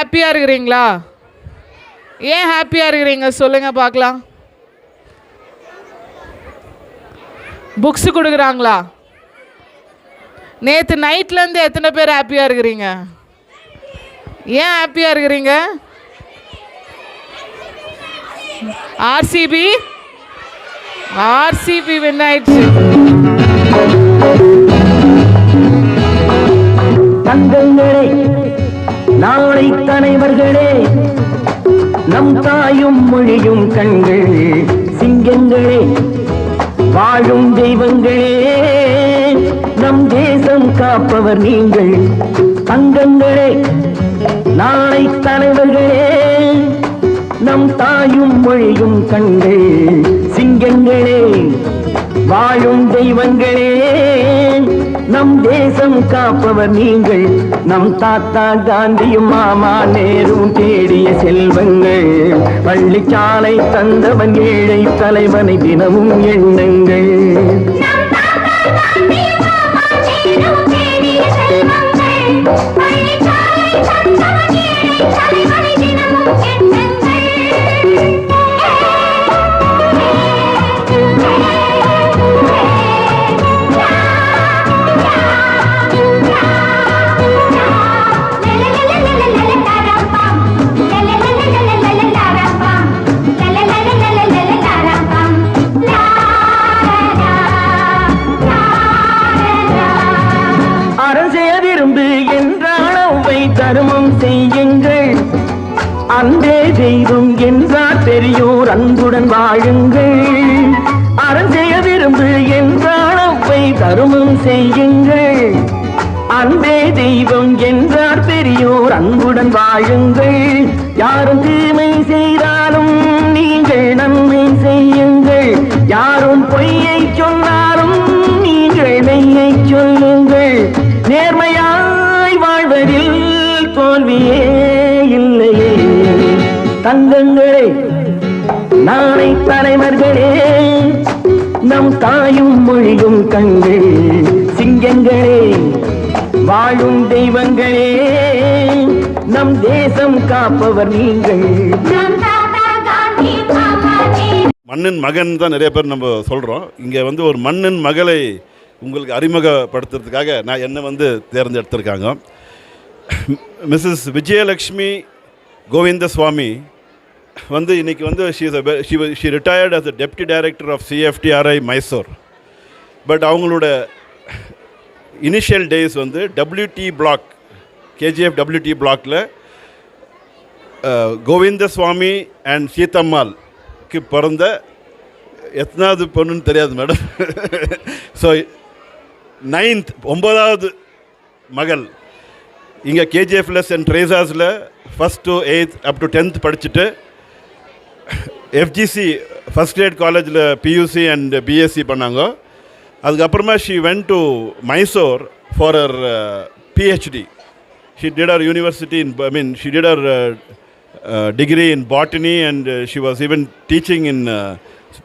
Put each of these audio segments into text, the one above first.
ஹாப்பியாக இருக்கிறீங்களா? ஏன் ஹாப்பியாக இருக்கிறீங்க சொல்லுங்கள் பார்க்கலாம். புக்ஸு கொடுக்குறாங்களா? நேற்று நைட்லேருந்து எத்தனை பேர் ஹாப்பியாக இருக்கிறீங்க? ஏன் ஹாப்பியாக இருக்கிறீங்க? ஆர்சிபி வின் ஆயிடுச்சு. தங்கங்களே, நாளை தலைவர்களே, நம் தாயும் மொழியும் கண்கள், சிங்கங்களே, வாழும் தெய்வங்களே, நம் தேசம் காப்பவர் நீங்கள். தங்கங்களே, நாளை தலைவர்களே, நம் தாயும் மொழியும் கண்கள், சிங்கங்களே, வாழும் தெய்வங்களே, நம் தேசம் காப்பவர் நீங்கள். நம் தாத்தா காந்தியும் மாமா நேரும் தேடிய செல்வங்கள், பள்ளிச்சாலை தந்தவன் ஏழை தலைவனை தினமும் எண்ணுங்கள். தர்மம் செய்யுங்கள், அன்பே தெய்வம் என்றார் பெரியோர், அன்புடன் வாழுங்கள். அறம் செய்ய விரும்பு என்றால் அவ்வை தர்மம் செய்யுங்கள், அன்பே தெய்வம் என்றார் பெரியோர், அன்புடன் வாழுங்கள். யாரும் தீமை செய்தாலும் நீங்கள் நன்மை செய்யுங்கள், யாரும் பொய்யை சொன்னாலும் நீங்கள் மெய்யை சொல்லுங்கள். நேர்மையாய் வாழ்வதில் தோல்வியே இல்லையே. தங்கங்களே, நாளை தலைவர்களே, நம் தாயும் மொழியும் கண்கள், சிங்கங்களே, வாழும் தெய்வங்களே, நம் தேசம் காப்பவர் நீங்கள். மண்ணின் மகன் தான் நிறைய பேர் நம்ம சொல்கிறோம். இங்கே வந்து ஒரு மண்ணின் மகளை உங்களுக்கு அறிமுகப்படுத்துறதுக்காக நான் என்னை தேர்ந்தெடுத்திருக்காங்க. மிஸ்ஸஸ் விஜயலக்ஷ்மி கோவிந்தசுவாமி இன்னைக்கு she retired as deputy director of CFTRI Mysore. But அவங்களோட initial days WT block, KGF WT பிளாக்கில் கோவிந்தசுவாமி அண்ட் சீதம்மாளுக்கு பிறந்த எத்தனாவது பொண்ணுன்னு தெரியாது மேடம். ஸோ 9th மகள் இங்கே KGFல சென்ட் ட்ரேசாஸில் 1st to 8th up to 10th படிச்சுட்டு FGC ஃபஸ்ட் கிரேட் காலேஜில் PUC அண்ட் BSc பண்ணாங்க. அதுக்கப்புறமா she went to Mysore for her PhD. She did her university she did her degree in botany and she was even teaching in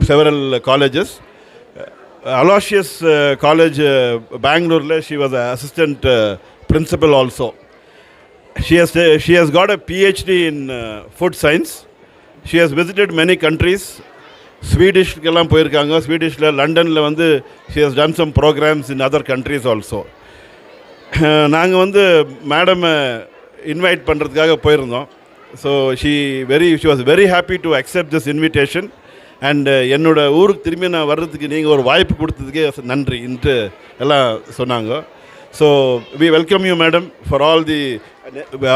several colleges. Aloysius College, Bangalore, she was an assistant principal also. She has got a PhD in food science. She has visited many countries. Swedishkெல்லாம் போயிருக்காங்க. Swedishல லண்டனில் she has done some programs in other countries also. நாங்கள் மேடமை invite பண்ணுறதுக்காக போயிருந்தோம். So she was very happy to accept this invitation. And என்னோட ஊருக்கு திரும்பி நான் வர்றதுக்கு நீங்கள் ஒரு வாய்ப்பு கொடுத்ததுக்கே நன்றி என்று எல்லாம் சொன்னாங்க. So we welcome you madam for all the.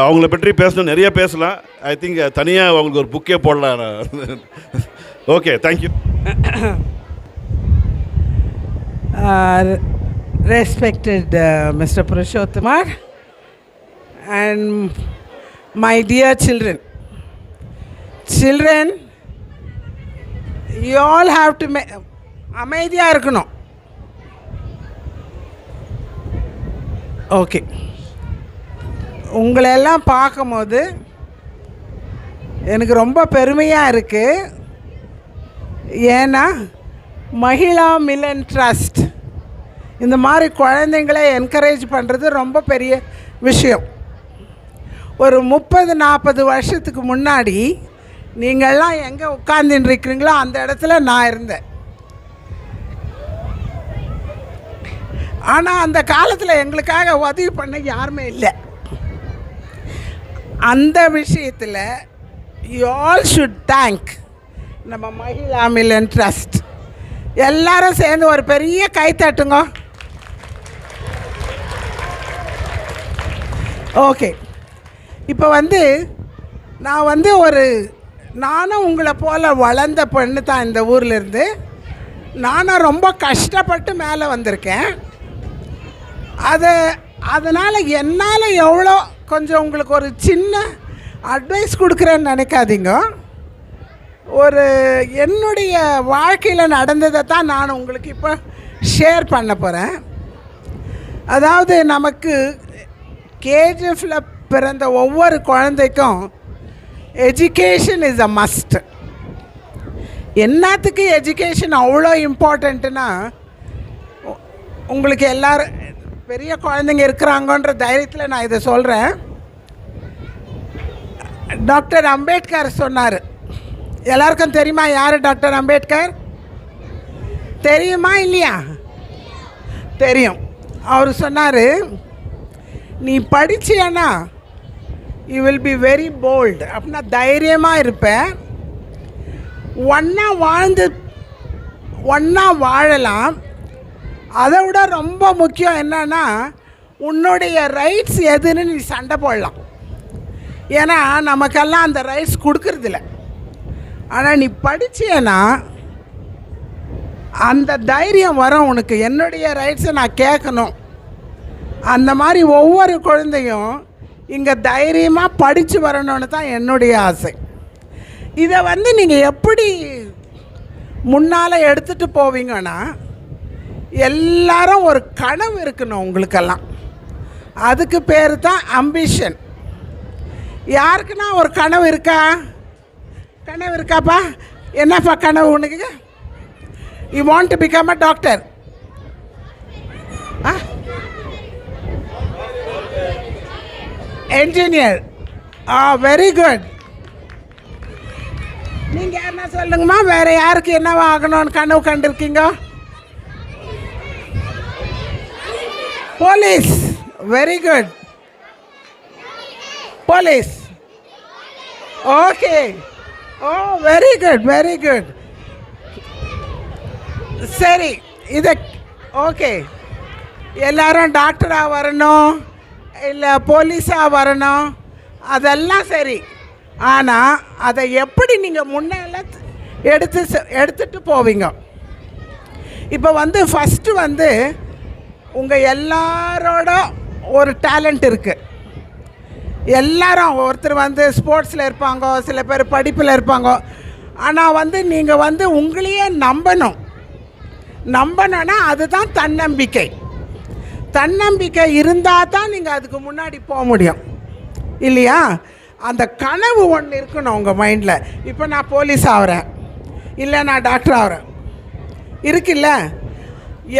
அவங்கள பற்றி பேசணும், நிறைய பேசலாம். ஐ திங்க் தனியாக அவங்களுக்கு ஒரு புக்கே போடலாம். Okay, thank you. Respected Mr. Purushottamar and my dear children, you all have to அமைதியாக இருக்கணும். ஓகே, உங்களெல்லாம் பார்க்கும்போது எனக்கு ரொம்ப பெருமையாக இருக்குது. ஏன்னா மகிழா மிலன் ட்ரஸ்ட் இந்த மாதிரி குழந்தைங்களை என்கரேஜ் பண்ணுறது ரொம்ப பெரிய விஷயம். ஒரு 30-40 வருஷத்துக்கு முன்னாடி நீங்கள்லாம் எங்கே உட்கார்ந்துட்டு இருக்கிறீங்களோ அந்த இடத்துல நான் இருந்தேன். ஆனால் அந்த காலத்தில் எங்களுக்காக உதவி பண்ண யாருமே இல்லை. அந்த விஷயத்தில் யூ ஆல் ஷுட் தேங்க் நம்ம மகிழா மிலன் ட்ரஸ்ட். எல்லாரும் சேர்ந்து ஒரு பெரிய கை தட்டுங்க. ஓகே, இப்போ நான் நானும் உங்களை போல் வளர்ந்த பொண்ணு தான் இந்த ஊர்லேருந்து. நானும் ரொம்ப கஷ்டப்பட்டு மேலே வந்திருக்கேன். அதனால் என்னால் எவ்வளோ கொஞ்சம் உங்களுக்கு ஒரு சின்ன அட்வைஸ் கொடுக்குறேன்னு நினைக்காதீங்க. என்னுடைய வாழ்க்கையில் நடந்ததை தான் நான் உங்களுக்கு இப்போ ஷேர் பண்ண போகிறேன். அதாவது நமக்கு கேஜிஎஃப்பில் பிறந்த ஒவ்வொரு குழந்தைக்கும் எஜுகேஷன் இஸ் அ மஸ்ட். என்னத்துக்கு எஜுகேஷன் அவ்வளோ இம்பார்ட்டண்ட்டுன்னா, உங்களுக்கு எல்லோரும் பெரிய குழந்தைங்க இருக்கிறாங்கன்ற தைரியத்தில் நான் இதை சொல்கிறேன். டாக்டர் அம்பேத்கர் சொன்னார். எல்லாருக்கும் தெரியுமா யார் டாக்டர் அம்பேத்கர்? தெரியுமா இல்லையா? தெரியும். அவர் சொன்னார், நீ படிச்சியன்னா you will be very bold. அப்படின்னா தைரியமாக இருப்பேன், ஒன்றா வாழலாம். அதை விட ரொம்ப முக்கியம் என்னன்னா, உன்னுடைய ரைட்ஸ் எதுன்னு நீ சண்டை போடலாம். ஏன்னா நமக்கெல்லாம் அந்த ரைட்ஸ் கொடுக்கறதில்ல. ஆனால் நீ படிச்சியன்னா அந்த தைரியம் வரும் உனக்கு, என்னுடைய ரைட்ஸை நான் கேட்கணும். அந்த மாதிரி ஒவ்வொரு குழந்தையும் இங்கே தைரியமாக படித்து வரணும்னு தான் என்னுடைய ஆசை. இதை நீங்கள் எப்படி முன்னால் எடுத்துகிட்டு போவீங்கன்னா, எல்லாரும் ஒரு கனவு இருக்கணும் உங்களுக்கெல்லாம். அதுக்கு பேர் தான் அம்பிஷன். யாருக்குன்னா ஒரு கனவு இருக்காப்பா? என்னப்பா கனவு உனக்கு? You want to become a doctor? Engineer? Very good. நீங்கள் என்ன சொல்லுங்கம்மா, வேறு யாருக்கு என்னவா ஆகணும்னு கனவு கண்டிருக்கீங்க? Police. Very good. Police. Okay. Oh, very good, very good. சரி, ஓகே, எல்லாரும் டாக்டராக வரணும், இல்லை போலீஸாக வரணும், அதெல்லாம் சரி. ஆனால் அதை எப்படி நீங்கள் முன்னால் எடுத்துட்டு போவீங்க? இப்போ ஃபஸ்ட்டு உங்கள் எல்லாரோட ஒரு டேலண்ட் இருக்குது. எல்லாரும் ஒருத்தர் ஸ்போர்ட்ஸில் இருப்பாங்க, சில பேர் படிப்பில் இருப்பாங்க. ஆனால் நீங்கள் உங்களையே நம்பணும்னா அதுதான் தன்னம்பிக்கை. தன்னம்பிக்கை இருந்தால் தான் நீங்கள் அதுக்கு முன்னாடி போக முடியும், இல்லையா? அந்த கனவு ஒன்று இருக்கணும் உங்கள் மைண்டில். இப்போ நான் போலீஸ் ஆகிறேன், இல்லை நான் டாக்டர் ஆகிறேன் இருக்குல்ல.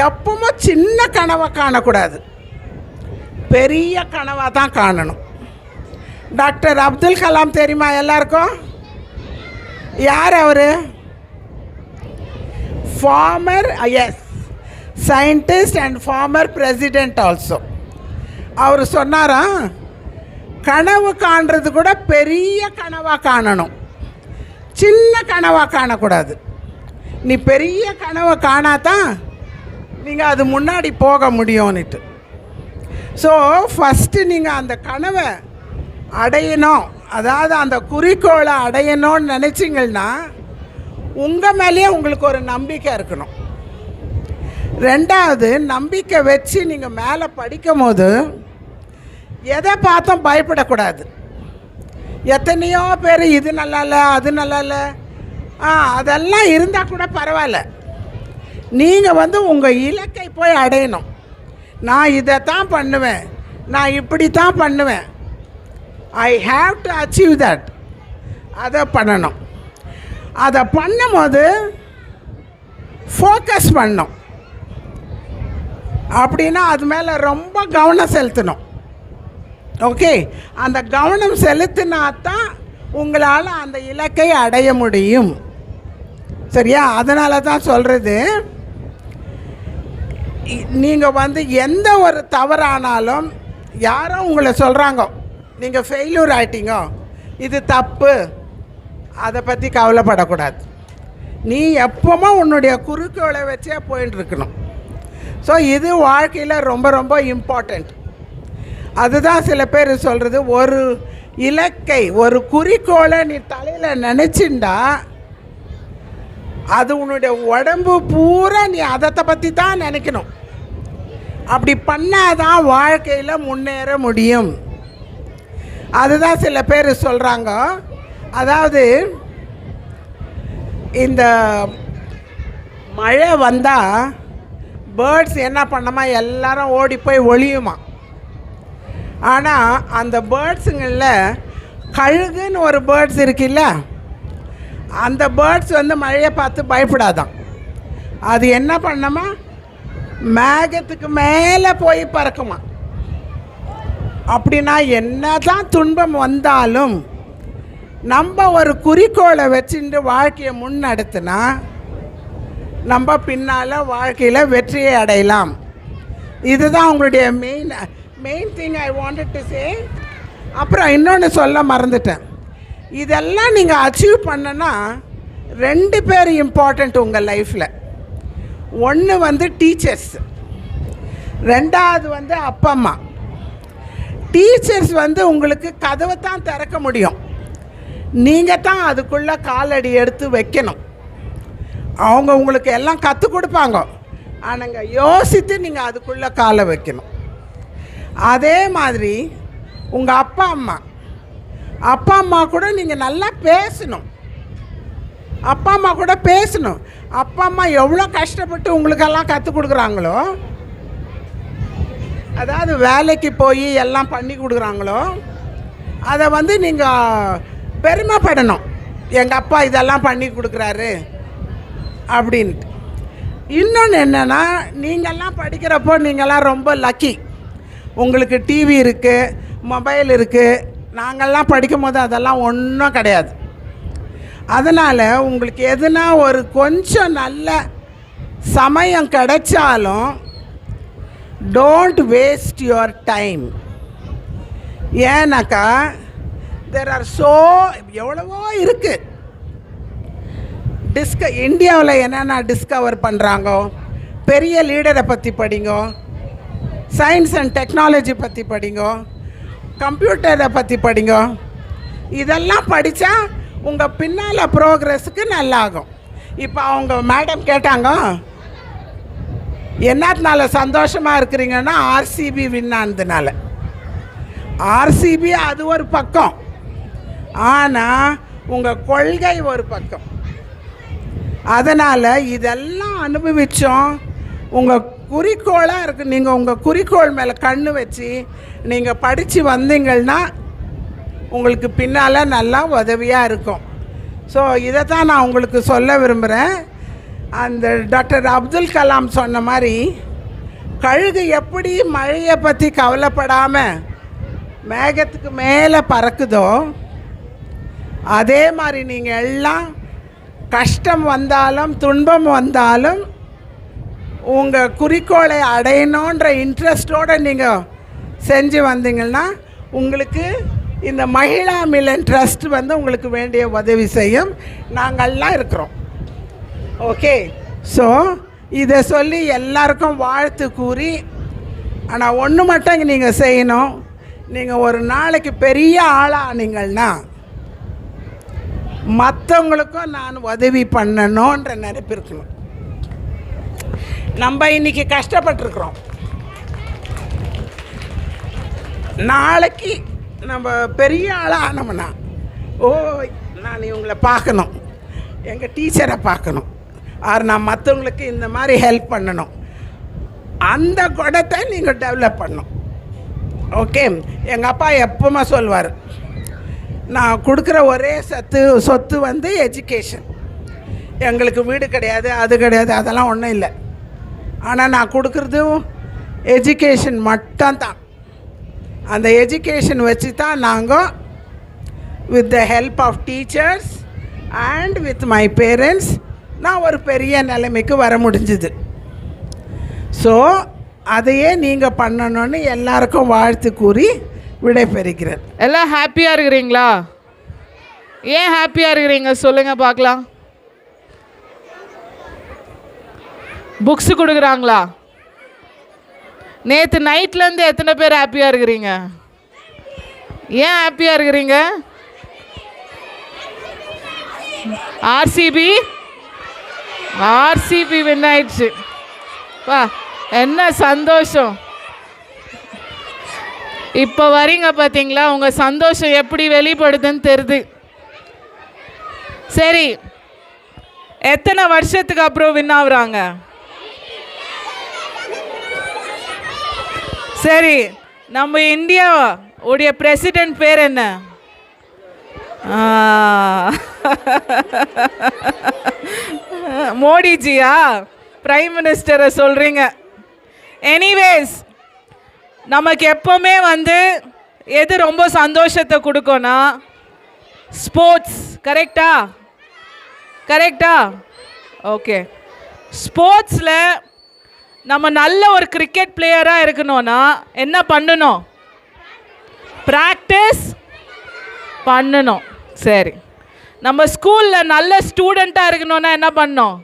எப்பவுமே சின்ன கனவை காணக்கூடாது, பெரிய கனவாக தான் காணணும். டாக்டர் அப்துல் கலாம் தெரியுமா எல்லாருக்கும்? யார் அவர்? Former, yes, scientist and former president also. அவர் சொன்னாரா, கனவு காண்றது கூட பெரிய கனவாக காணணும், சின்ன கனவாக காணக்கூடாது. நீ பெரிய கனவை காணாதான் நீங்கள் அது முன்னாடி போக முடியும்னுட்டு. ஸோ ஃபஸ்ட்டு நீங்கள் அந்த கனவை அடையணும், அதாவது அந்த குறிக்கோளை அடையணும்னு நினச்சிங்கன்னா உங்கள் மேலேயே உங்களுக்கு ஒரு நம்பிக்கை இருக்கணும். ரெண்டாவது, நம்பிக்கை வச்சு நீங்கள் மேலே படிக்கும் போது எதை பார்த்தும் பயப்படக்கூடாது. எத்தனையோ பேர் இது நல்லா இல்லை, அது நல்லா இல்லை, அதெல்லாம் இருந்தால் கூட பரவாயில்ல. நீங்கள் உங்கள் இலக்கை போய் அடையணும். நான் இதை தான் பண்ணுவேன், நான் இப்படி தான் பண்ணுவேன், I have to achieve that. அதை பண்ணணும். அதை பண்ணும்போது ஃபோக்கஸ் பண்ணணும். அப்படின்னா அது மேலே ரொம்ப கவனம் செலுத்தணும். ஓகே, அந்த கவனம் செலுத்தினா தான் உங்களால் அந்த இலக்கை அடைய முடியும். சரியா? அதனால தான் சொல்கிறது, நீங்கள் எந்த ஒரு தவறானாலும் யாரோ உங்களை சொல்கிறாங்க நீங்கள் ஃபெயிலியர் ஆகிட்டீங்க, இது தப்பு, அதை பற்றி கவலைப்படக்கூடாது. நீ எப்பவுமே உன்னுடைய குறிக்கோளை வச்சே போயின்னு இருக்கணும். ஸோ இது வாழ்க்கையில் ரொம்ப ரொம்ப இம்பார்ட்டண்ட். அதுதான் சில பேர் சொல்கிறது, ஒரு இலக்கை ஒரு குறிக்கோளை நீ தலையில் நினச்சிண்டா அது உன்னுடைய உடம்பு பூரா நீ அதை பற்றி தான் நினைக்கணும். அப்படி பண்ணாதான் வாழ்க்கையில் முன்னேற முடியும். அதுதான் சில பேர் சொல்கிறாங்க, அதாவது இந்த மழை வந்தால் பேர்ட்ஸ் என்ன பண்ணமா எல்லாரும் ஓடி போய் ஒளியுமா. ஆனால் அந்த பேர்ட்ஸுங்களில் கழுகுன்னு ஒரு பேர்ட்ஸ் இருக்குல்ல, அந்த பேர்ட்ஸ் மழையை பார்த்து பயப்படாதான். அது என்ன பண்ணமா மேகத்துக்கு மேலே போய் பறக்குமா. அப்படின்னா என்ன தான் துன்பம் வந்தாலும் நம்ம ஒரு குறிக்கோளை வச்சுட்டு வாழ்க்கையை முன்னெடுத்துனா நம்ம பின்னால் வாழ்க்கையில் வெற்றியை அடையலாம். இதுதான் உங்களுடைய main thing I wanted to say. அப்புறம் இன்னொன்று சொல்ல மறந்துட்டேன். இதெல்லாம் நீங்கள் அச்சீவ் பண்ணனா 2 பேர் இம்பார்ட்டண்ட் உங்கள் லைஃப்பில். ஒன்று டீச்சர்ஸ், ரெண்டாவது அப்பா அம்மா. டீச்சர்ஸ் உங்களுக்கு கதவை தான் திறக்க முடியும், நீங்கள் தான் அதுக்குள்ளே காலடி எடுத்து வைக்கணும். அவங்க உங்களுக்கு எல்லாம் கற்றுக் கொடுப்பாங்க, ஆனாங்க யோசித்து நீங்கள் அதுக்குள்ளே காலை வைக்கணும். அதே மாதிரி உங்கள் அப்பா அம்மா கூட நீங்கள் நல்லா பேசணும். அப்பா அம்மா கூட பேசணும். அப்பா அம்மா எவ்வளோ கஷ்டப்பட்டு உங்களுக்கெல்லாம் கற்றுக் கொடுக்குறாங்களோ, அதாவது வேலைக்கு போய் எல்லாம் பண்ணி கொடுக்குறாங்களோ, அதை நீங்கள் பெருமைப்படணும். எங்கள் அப்பா இதெல்லாம் பண்ணி கொடுக்குறாரு அப்படின்ட்டு. இன்னொன்று என்னென்னா, நீங்கள்லாம் படிக்கிறப்போ நீங்கள்லாம் ரொம்ப லக்கி. உங்களுக்கு டிவி இருக்குது, மொபைல் இருக்குது. நாங்கள்லாம் படிக்கும் போது அதெல்லாம் ஒன்றும் கிடையாது. அதனால் உங்களுக்கு எதுனா ஒரு கொஞ்சம் நல்ல சமயம் கிடைச்சாலும் டோன்ட் வேஸ்ட் யுவர் டைம். ஏன்னாக்கா தேர் ஆர் எவ்வளவோ இருக்குது. இந்தியாவில் என்னென்ன டிஸ்கவர் பண்ணுறாங்க, பெரிய லீடரை பற்றி படிங்க, சயின்ஸ் அண்ட் டெக்னாலஜி பற்றி படிங்க, கம்ப்யூட்டரை பற்றி படிங்க. இதெல்லாம் படித்தா உங்கள் பின்னால் ப்ரோக்ரஸுக்கு நல்லாகும். இப்போ அவங்க மேடம் கேட்டாங்க, என்னத்தினால சந்தோஷமாக இருக்கிறீங்கன்னா, ஆர்சிபி வின் ஆனதுனால. ஆர்சிபி அது ஒரு பக்கம், ஆனால் உங்கள் கொள்கை ஒரு பக்கம். அதனால் இதெல்லாம் அனுபவித்தோம். உங்கள் குறிக்கோளாக இருக்குது. நீங்கள் உங்கள் குறிக்கோள் மேலே கண்ணு வச்சு நீங்கள் படித்து வந்தீங்கன்னா உங்களுக்கு பின்னால் நல்லா உதவியாக இருக்கும். ஸோ இதை தான் நான் உங்களுக்கு சொல்ல விரும்புகிறேன். அந்த டாக்டர் அப்துல் கலாம் சொன்ன மாதிரி, கழுகு எப்படி மழையை பற்றி கவலைப்படாமல் மேகத்துக்கு மேலே பறக்குதோ, அதே மாதிரி நீங்கள் எல்லாம் கஷ்டம் வந்தாலும் துன்பம் வந்தாலும் உங்கள் குறிக்கோளை அடையணுன்ற இன்ட்ரெஸ்டோடு நீங்கள் செஞ்சு வந்தீங்கன்னா உங்களுக்கு இந்த மகிழா மிலன் ட்ரஸ்ட் உங்களுக்கு வேண்டிய உதவி செய்யும். நாங்கள்லாம் இருக்கிறோம். ஓகே, ஸோ இதை சொல்லி எல்லாருக்கும் வாழ்த்து கூறி, ஆனால் ஒன்று மட்டும் இங்கே நீங்கள் செய்யணும். நீங்கள் ஒரு நாளைக்கு பெரிய ஆளானீங்கன்னா மற்றவங்களுக்கும் நான் உதவி பண்ணணுன்ற நினைப்பு இருக்கணும். நம்ம இன்றைக்கி கஷ்டப்பட்டுருக்குறோம், நாளைக்கு நம்ம பெரிய ஆளாக ஆனோம்னா, நான் இவங்களை பார்க்கணும், எங்கள் டீச்சரை பார்க்கணும், நான் மற்றவங்களுக்கு இந்த மாதிரி ஹெல்ப் பண்ணணும், அந்த குணத்தை நீங்கள் டெவலப் பண்ணணும். ஓகே, எங்கள் அப்பா எப்பவுமே சொல்வார், நான் கொடுக்குற ஒரே சொத்து எஜுகேஷன். எங்களுக்கு வீடு கிடையாது, அது கிடையாது, அதெல்லாம் ஒன்றும் இல்லை. ஆனால் நான் கொடுக்குறது எஜுகேஷன் மட்டும்தான். அந்த எஜுகேஷன் வச்சு தான் நாங்கள் with the help of teachers and with my parents நான் ஒரு பெரிய நிலைமைக்கு வர முடிஞ்சுது. ஸோ அதையே நீங்கள் பண்ணணும்னு எல்லாருக்கும் வாழ்த்து கூறி விடைபெறுகிறேன். எல்லாம் ஹாப்பியாக இருக்கிறீங்களா? ஏன் ஹாப்பியாக இருக்கிறீங்க சொல்லுங்கள் பார்க்கலாம். புக்ஸு கொடுக்குறாங்களா? நேற்று நைட்லேருந்து எத்தனை பேர் ஹாப்பியாக இருக்கிறீங்க? ஏன் ஹாப்பியாக இருக்கிறீங்க? ஆர்சிபி வின் ஆயிடுச்சு. பா என்ன சந்தோஷம். இப்போ வரீங்க பார்த்தீங்களா, உங்கள் சந்தோஷம் எப்படி வெளிப்படுதுன்னு தெரியுது. சரி, எத்தனை வருஷத்துக்கு அப்புறம் வின் ஆகுறாங்க? சரி, நம்ம இந்தியா உடைய பிரசிடென்ட் பேர் என்ன? மோடிஜியா? பிரைம் மினிஸ்டரை சொல்கிறீங்க. எனிவேஸ், நமக்கு எப்போவுமே எது ரொம்ப சந்தோஷத்தை கொடுக்கும்னா ஸ்போர்ட்ஸ். கரெக்டா? ஓகே. ஸ்போர்ட்ஸில் நம்ம நல்ல ஒரு கிரிக்கெட் பிளேயராக இருக்கணும்னா என்ன பண்ணணும்? ப்ராக்டிஸ் பண்ணணும். சரி, நம்ம ஸ்கூலில் நல்ல ஸ்டூடெண்ட்டாக இருக்கணும்னா என்ன பண்ணணும்?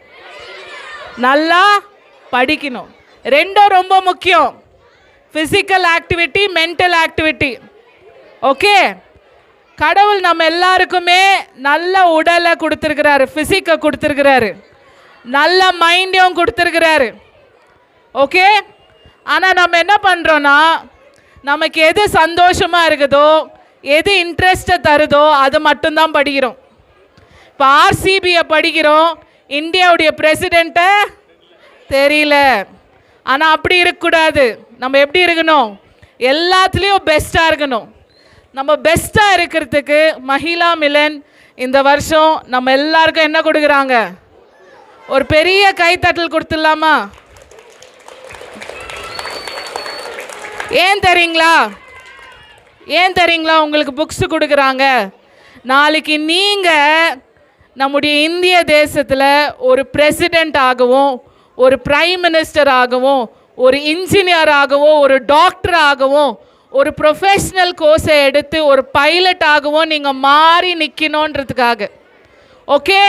நல்லா படிக்கணும். ரெண்டும் ரொம்ப முக்கியம். Physical activity, mental activity. Okay, கடவுள் நம்ம எல்லாருக்குமே நல்ல உடலை கொடுத்துருக்கிறாரு, ஃபிசிக்கை கொடுத்துருக்கிறாரு, நல்ல மைண்டையும் கொடுத்துருக்கிறாரு. ஓகே, ஆனால் நம்ம என்ன பண்ணுறோன்னா, நமக்கு எது சந்தோஷமாக இருக்குதோ, எது இன்ட்ரெஸ்ட்டை தருதோ அது மட்டும்தான் படிக்கிறோம். இப்போ ஆர்சிபியை படிக்கிறோம், இந்தியாவுடைய பிரசிடெண்ட்டை தெரியல. ஆனால் அப்படி இருக்கக்கூடாது. நம்ம எப்படி இருக்கணும்? எல்லாத்துலேயும் பெஸ்ட்டாக இருக்கணும். நம்ம பெஸ்ட்டாக இருக்கிறதுக்கு மகிழா மிலன் இந்த வருஷம் நம்ம எல்லாருக்கும் என்ன கொடுக்குறாங்க? ஒரு பெரிய கைத்தட்டல் கொடுத்துடலாமா? ஏன் தெரியுங்களா உங்களுக்கு புக்ஸு கொடுக்குறாங்க? நாளைக்கு நீங்கள் நம்முடைய இந்திய தேசத்தில் ஒரு பிரசிடெண்ட் ஆகவும், ஒரு பிரைம் மினிஸ்டர் ஆகவும், ஒரு இன்ஜினியர் ஆகவும், ஒரு டாக்டர் ஆகவும், ஒரு ப்ரொஃபஷ்னல் கோர்ஸை எடுத்து ஒரு பைலட் ஆகவும் நீங்கள் மாறி நிற்கணுன்றதுக்காக. ஓகே,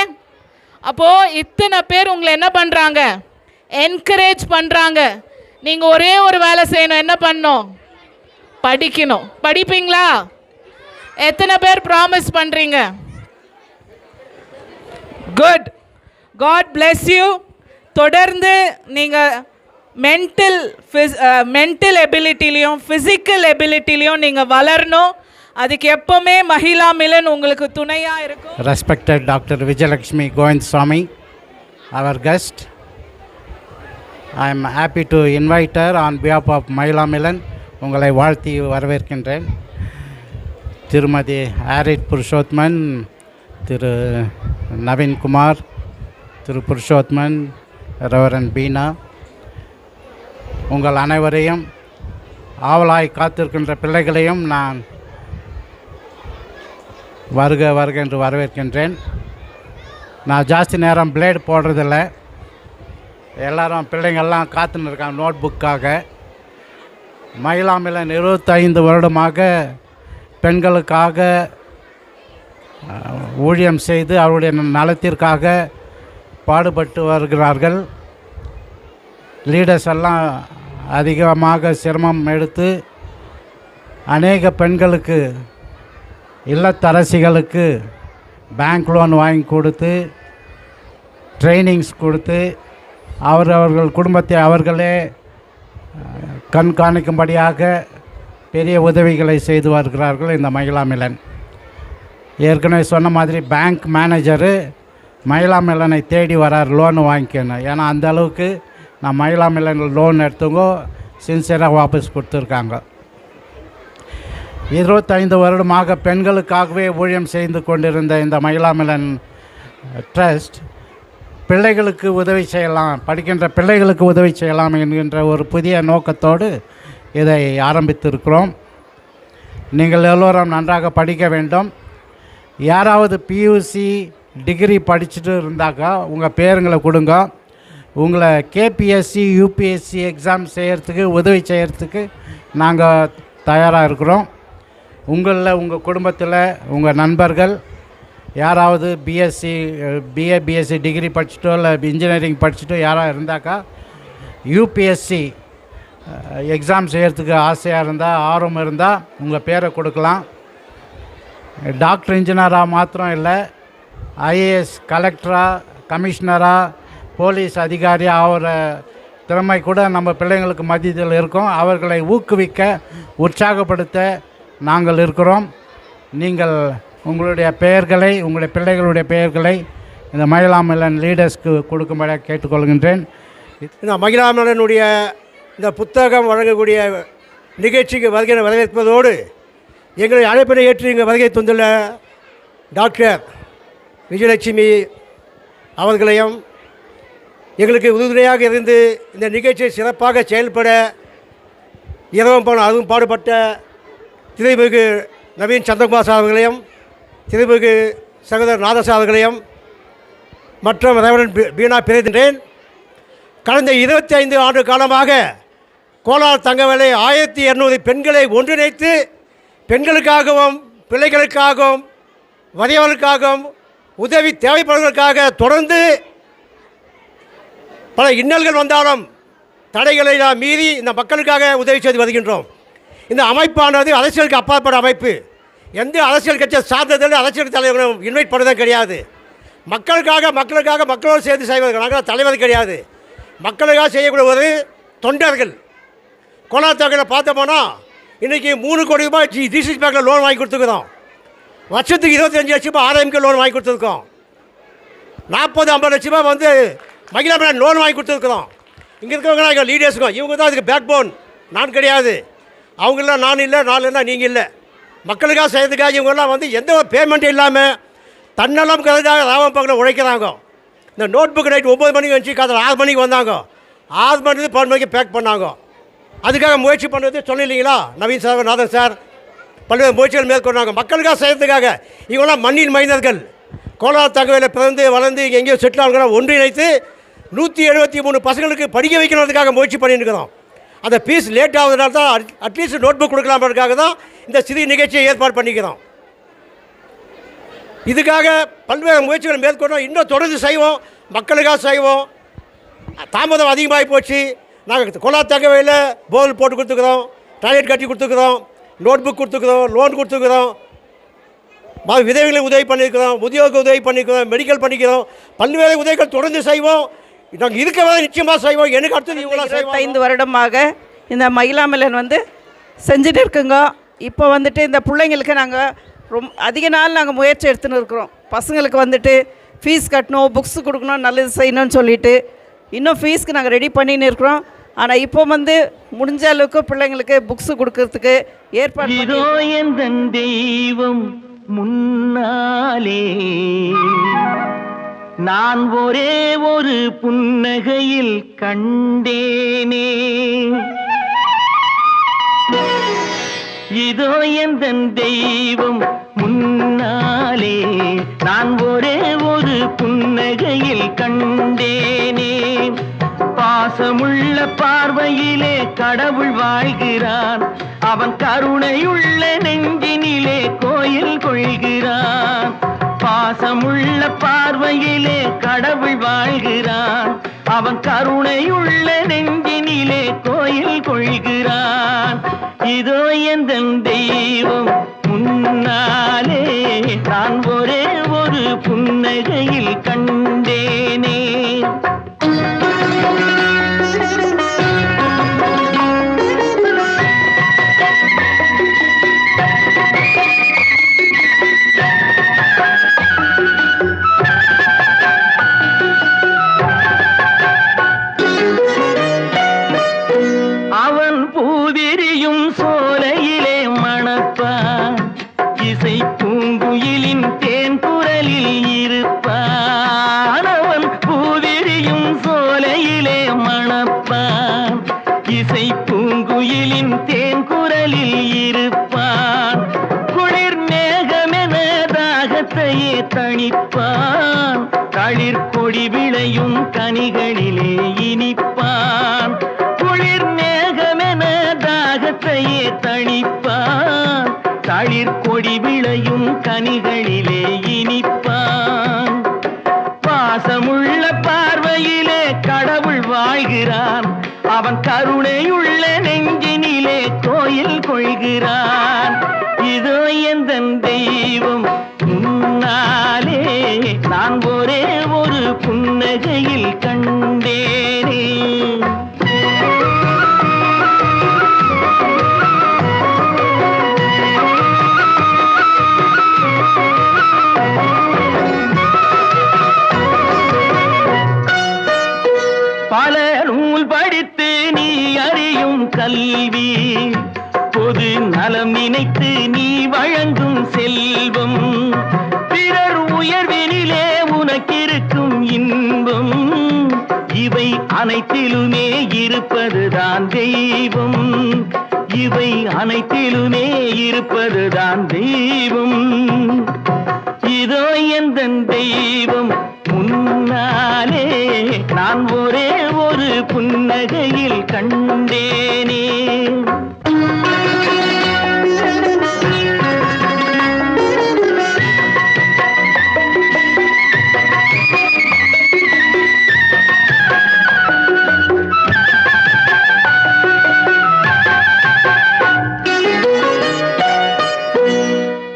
அப்போது இத்தனை பேர் உங்களை என்ன பண்ணுறாங்க? என்கரேஜ் பண்ணுறாங்க. நீங்கள் ஒரே ஒரு வேலை செய்யணும். என்ன பண்ணணும்? படிக்கணும். படிப்பீங்களா? எத்தனை பேர் ப்ராமிஸ் பண்ணுறீங்க? குட். God bless you. தொடர்ந்து நீங்கள் மென்டல் எபிலிட்டிலையும் ஃபிசிக்கல் எபிலிட்டிலையும் நீங்கள் வளரணும். அதுக்கு எப்போவுமே மகிழா மிலன் உங்களுக்கு துணையாக இருக்கும். Respected Dr. Vijayalakshmi Govindswamy, our guest, I am happy to invite her on behalf of மகிழா மிலன். உங்களை வாழ்த்தி வரவேற்கின்றேன். திருமதி ஆரிட் புருஷோத்மன், திரு நவீன்குமார், திரு புருஷோத்மன், ரெவரன் பீனா, உங்கள் அனைவரையும் ஆவலாய் காத்திருக்கின்ற பிள்ளைகளையும் நான் வருக என்று வரவேற்கின்றேன். நான் ஜாஸ்தி நேரம் பிளேடு போடுறதில்ல. எல்லோரும் பிள்ளைங்கள்லாம் காத்துன்னு இருக்காங்க நோட் புக்காக. மகிழா மிலன் 25 வருடமாக பெண்களுக்காக ஊழியம் செய்து அவருடைய நலத்திற்காக பாடுபட்டு வருகிறார்கள். லீடர்ஸ் எல்லாம் அதிகமாக சிரமம் எடுத்து அநேக பெண்களுக்கு, இல்லத்தரசிகளுக்கு பேங்க் லோன் வாங்கி கொடுத்து, ட்ரைனிங்ஸ் கொடுத்து, அவர்கள் குடும்பத்தை அவர்களே கண்காணிக்கும்படியாக பெரிய உதவிகளை செய்து வருகிறார்கள் இந்த மகிழா மிலன். ஏற்கனவே சொன்ன மாதிரி பேங்க் மேனேஜரு மகிழா மிலனை தேடி வரார் லோன் வாங்கிக்கணும். ஏன்னா அந்த அளவுக்கு நான் மகிழா மிலன் லோன் எடுத்தவங்க சின்சியராக வாபஸ் கொடுத்துருக்காங்க. 25 வருடமாக பெண்களுக்காகவே ஊழியம் செய்து கொண்டிருந்த இந்த மகிழா மிலன் ட்ரஸ்ட் பிள்ளைகளுக்கு உதவி செய்யலாம், படிக்கின்ற பிள்ளைகளுக்கு உதவி செய்யலாம் என்கின்ற ஒரு புதிய நோக்கத்தோடு இதை ஆரம்பித்திருக்கிறோம். நீங்கள் எல்லோரும் நன்றாக படிக்க வேண்டும். யாராவது பியூசி டிகிரி படிச்சுட்டு இருந்தாக்கா உங்கள் பேருங்களை கொடுங்க. உங்களை கேபிஎஸ்சி யூபிஎஸ்சி எக்ஸாம் செய்கிறதுக்கு உதவி செய்கிறதுக்கு நாங்கள் தயாராக இருக்கிறோம். உங்களில் உங்கள் குடும்பத்தில் உங்கள் நண்பர்கள் யாராவது பிஎஸ்சி டிகிரி படிச்சுட்டோ இல்லை இன்ஜினியரிங் படிச்சுட்டோ யாராவது இருந்தாக்கா யூபிஎஸ்சி எக்ஸாம் செய்கிறதுக்கு ஆசையாக இருந்தால் ஆர்வம் இருந்தால் உங்கள் பேரை கொடுக்கலாம். டாக்டர் இன்ஜினியராக மாத்திரம் இல்லை, ஐஏஎஸ் கலெக்டராக கமிஷனராக போலீஸ் அதிகாரியாக ஆகிற திறமை கூட நம்ம பிள்ளைங்களுக்கு மத்தியில் இருக்கும். அவர்களை ஊக்குவிக்க உற்சாகப்படுத்த நாங்கள் இருக்கிறோம். நீங்கள் உங்களுடைய பெயர்களை உங்களுடைய பிள்ளைகளுடைய பெயர்களை இந்த மகிழா மிலன் லீடர்ஸ்க்கு கொடுக்கும்படியாக கேட்டுக்கொள்கின்றேன். இந்த மகிழா மிலனுடைய இந்த புத்தகம் வழங்கக்கூடிய நிகழ்ச்சிக்கு வருகை வரவேற்பதோடு எங்களை அழைப்பினை ஏற்று இங்கே வருகை தந்துள்ள டாக்டர் விஜயலட்சுமி அவர்களையும் எங்களுக்கு உறுதுணையாக இருந்து இந்த நிகழ்ச்சியை சிறப்பாக செயல்பட இரவும் அதுவும் பாடுபட்ட திருமிகு நவீன் சந்திரகுமார் அவர்களையும் திருமிகு சகோதரர் நாதசா அவர்களையும் மற்றும் ரெவரண்ட் பீனா பிரிகின்றேன். கடந்த 25 ஆண்டு காலமாக கோலார் தங்கவேலை 1200 பெண்களை ஒன்றிணைத்து பெண்களுக்காகவும் பிள்ளைகளுக்காகவும் வறியவர்களுக்காகவும் உதவி தேவைப்படுவதற்காக தொடர்ந்து பல இன்னல்கள் வந்தாலும் தடைகளை நாம் மீறி இந்த மக்களுக்காக உதவி செய்து வருகின்றோம். இந்த அமைப்பானது அரசியலுக்கு அப்பாற்பட்ட அமைப்பு. எந்த அரசியல் கட்சியை சார்ந்ததில் அரசியல் தலைவர்களும் இன்வைட் பண்ணுறதே கிடையாது. மக்களுக்காக மக்களோடு சேர்ந்து செய்வதற்கு நாங்கள் தலைவர் கிடையாது. மக்களுக்காக செய்யக்கூடிய தொண்டர்கள். கோலார் தங்கவேலை பார்த்தோம்னா இன்றைக்கி 3 கோடி ரூபாய் டிசிசி பேங்கில் லோன் வாங்கி கொடுத்துருக்குறோம். வருஷத்துக்கு 25 லட்ச ரூபாய் ஆர்எம்கே லோன் வாங்கி கொடுத்துருக்கோம். 40-50 லட்ச ரூபாய் வந்து மகிழா மிலன் லோன் வாங்கி கொடுத்துருக்குறோம். இங்கே இருக்கிறவங்க எங்கள் லீடர்ஸுக்கும் இவங்க தான் அதுக்கு பேக் போன். நான் கிடையாது. அவங்களாம் நான் இல்லை, நான் இல்லைன்னா நீங்கள் இல்லை. மக்களுக்காக செய்யறதுக்காக இவங்கெல்லாம் வந்து எந்த ஒரு பேமெண்ட்டும் இல்லாமல் தன்னெல்லாம் கருதாக ராமம் பக்கம் உழைக்கிறாங்க. இந்த நோட் புக் நைட் 9 மணிக்கு வந்துச்சு, காலையில் 6 மணிக்கு வந்தாங்க. 6 மணிக்கு 12 மணிக்கு பேக் பண்ணாங்க. அதுக்காக முயற்சி பண்ணுறது சொன்னீங்களா நவீன் சார், நாதன் சார் பல்வேறு முயற்சிகள் மேற்கொண்டாங்க மக்களுக்காக செய்யறதுக்காக. இவங்களாம் மண்ணின் மைந்தர்கள். கோலார் தங்கவேலை பிறந்து வளர்ந்து இங்கே எங்கேயோ செட்டில் ஆகுறோம். ஒன்றிணைத்து 173 பசங்களுக்கு படிக்க வைக்கணுன்றதுக்காக முயற்சி பண்ணிட்டு இருக்கிறோம். அந்த ஃபீஸ் லேட் ஆகுதுனால தான் அட்லீஸ்ட் நோட் புக் கொடுக்கலாம்ன்றதுக்காக தான் இந்த சிறிய நிகழ்ச்சியை ஏற்பாடு பண்ணிக்கிறோம். இதுக்காக பல்வேறு முயற்சிகள் மேற்கொண்டோம். இன்னும் தொடர்ந்து செய்வோம். மக்களுக்காக செய்வோம். தாமதம் அதிகமாகி போச்சு. நாங்கள் கோலார் தங்கவேலை போர் போட்டு கொடுத்துக்கிறோம், டாய்லெட் கட்டி கொடுத்துக்கிறோம், நோட் புக் கொடுத்துக்கிறோம், லோன் கொடுத்துக்கிறோம், விதவைகளுக்கு உதவி பண்ணியிருக்கிறோம், முதியோருக்கு உதவி பண்ணிக்கிறோம், மெடிக்கல் பண்ணிக்கிறோம். பல்வேறு உதவிகள் தொடர்ந்து செய்வோம். நாங்கள் இருக்கவே நிச்சயமாக செய்வோம். எனக்கு அடுத்தது இவ்வளோ 25 வருடமாக இந்த மகிழா மிலன் வந்து செஞ்சுட்டு இருக்குங்க. இப்போ வந்துட்டு இந்த பிள்ளைங்களுக்கு நாங்கள் அதிக நாள் நாங்கள் முயற்சி எடுத்துன்னு இருக்கிறோம். பசங்களுக்கு வந்துட்டு ஃபீஸ் கட்டணும், புக்ஸ் கொடுக்கணும், நல்லது செய்யணும்னு சொல்லிட்டு இன்னும் ஃபீஸ்க்கு நாங்கள் ரெடி பண்ணின்னு இருக்கிறோம். ஆனால் இப்போ வந்து முடிஞ்ச அளவுக்கு பிள்ளைங்களுக்கு புக்ஸ் கொடுக்கறதுக்கு ஏற்பாடு தெய்வம் முன்னாலே நான் ஒரே ஒரு புன்னகையில் கண்டேனே, இதோ எந்தன் தெய்வம் முன்னாலே நான் ஒரே ஒரு புன்னகையில் கண்டேனே. பாசமுள்ள பார்வையிலே கடவுள் வாழ்கிறான், அவன் கருணையுள்ள நெஞ்சினிலே கோயில் கொள்கிறான். பாசமுள்ள பார்வையிலே கடவுள் வாழ்கிறான், அவன் கருணையுள்ள நெஞ்சினிலே கோயில் கொள்கிறான். இதோ எந்தன் தெய்வம் முன்னாலே நான் ஒரே ஒரு புன்னகையில் கண்டேனே. அவன் பூவிரியும் சோலையிலே மணப்பான், இசை பூங்குயிலின் தேன் குரலில் இருப்பான். அவன் பூவிரியும் சோலையிலே மணப்பான், இசை பூங்குயிலின் தேன் குரலில் இருப்பான். தாகத்தையே தணிப்பான். தளிர் கொடி விளையும் கனிகளிலே இனிப்பான். குளிர் மேகமென தாகத்தையே தணிப்பான். தளிர் கொடி விளையும் கனிகளிலே இனிப்பான். பாசமுள்ள பார்வையிலே கடவுள் வாழ்கிறான். அவன் கருணையுள்ள நெஞ்சினிலே கோயில் கொள்கிறான். இதோ எந்தன் தெய்வம் முன்னாலே நான் ஒரே ஒரு புன்னகையில் கண்டேனே. பல நூல் படித்து நீ அறியும் கல்வி, பொது நலம் நினைத்து நீ வழங்கும் செல்வம், பிறர் உயர்வினிலே உனக்கிருக்கும் இன்பம், இவை அனைத்திலுமே இருப்பதுதான் தெய்வம். இவை அனைத்திலுமே இருப்பதுதான் தெய்வம். இதோ எந்தன் தெய்வம் முன்னாலே நான் ஒரே ஒரு புன்னகையில் கண்டேனே.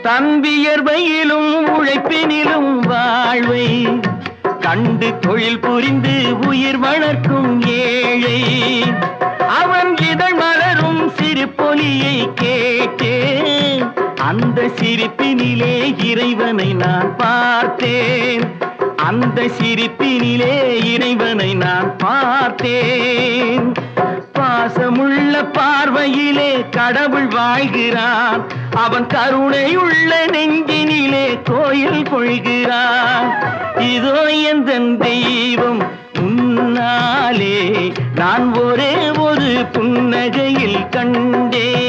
தன்வியர்வையிலும் உழைப்பினிலும் வாழ்வை கண்டு தொழில் புரிந்து உயிர் வளர்க்கும் ஏழை, அவன் இதழ் மலரும் சிரிப்பொலியை கேட்டேன். அந்த சிரிப்பினிலே இறைவனை நான் பார்த்தேன். அந்த சிரிப்பினிலே இறைவனை நான் பார்த்தேன். பாசமுள்ள பார்வையிலே கடவுள் வாழ்கிறான். அவன் கருணையுள்ள நெஞ்சினிலே கோயில் கொள்கிறான். இதோ எந்தன் தெய்வம் முன்னாலே நான் ஒரே ஒரு புன்னகையில் கண்டேன்.